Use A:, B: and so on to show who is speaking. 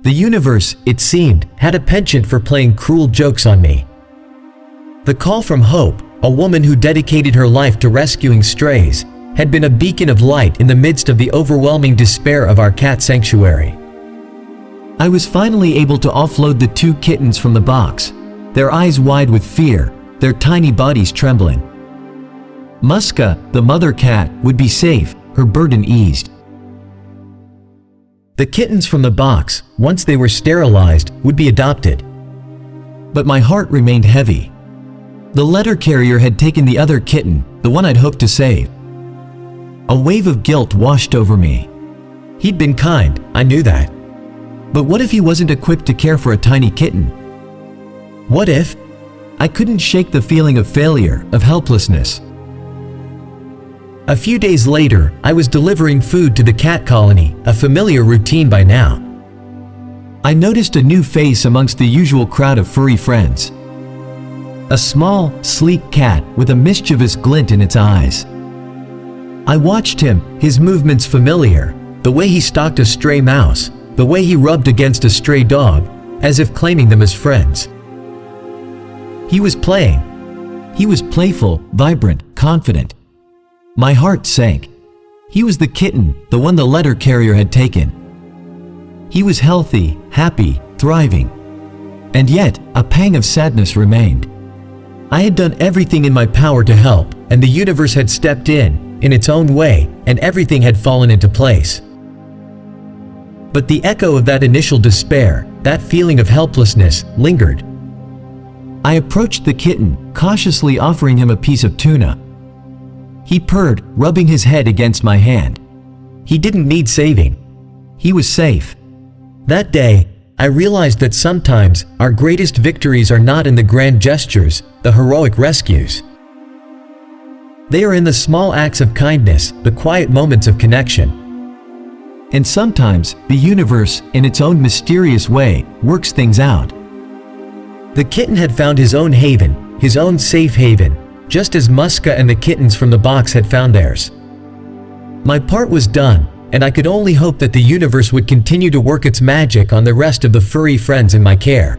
A: The universe, it seemed, had a penchant for playing cruel jokes on me. The call from Hope, a woman who dedicated her life to rescuing strays, had been a beacon of light in the midst of the overwhelming despair of our cat sanctuary. I was finally able to offload the 2 kittens from the box, their eyes wide with fear, their tiny bodies trembling. Muska, the mother cat, would be safe, her burden eased. The kittens from the box, once they were sterilized, would be adopted. But my heart remained heavy. The letter carrier had taken the other kitten, the one I'd hoped to save. A wave of guilt washed over me. He'd been kind, I knew that. But what if he wasn't equipped to care for a tiny kitten? What if? I couldn't shake the feeling of failure, of helplessness. A few days later, I was delivering food to the cat colony, a familiar routine by now. I noticed a new face amongst the usual crowd of furry friends. A small, sleek cat with a mischievous glint in its eyes. I watched him, his movements familiar, the way he stalked a stray mouse, the way he rubbed against a stray dog, as if claiming them as friends. He was playing. He was playful, vibrant, confident. My heart sank. He was the kitten, the one the letter carrier had taken. He was healthy, happy, thriving. And yet, a pang of sadness remained. I had done everything in my power to help, and the universe had stepped in its own way, and everything had fallen into place. But the echo of that initial despair, that feeling of helplessness, lingered. I approached the kitten, cautiously offering him a piece of tuna. He purred, rubbing his head against my hand. He didn't need saving. He was safe. That day, I realized that sometimes our greatest victories are not in the grand gestures, the heroic rescues. They are in the small acts of kindness, the quiet moments of connection. And sometimes, the universe, in its own mysterious way, works things out. The kitten had found his own haven, his own safe haven, just as Muska and the kittens from the box had found theirs. My part was done, and I could only hope that the universe would continue to work its magic on the rest of the furry friends in my care.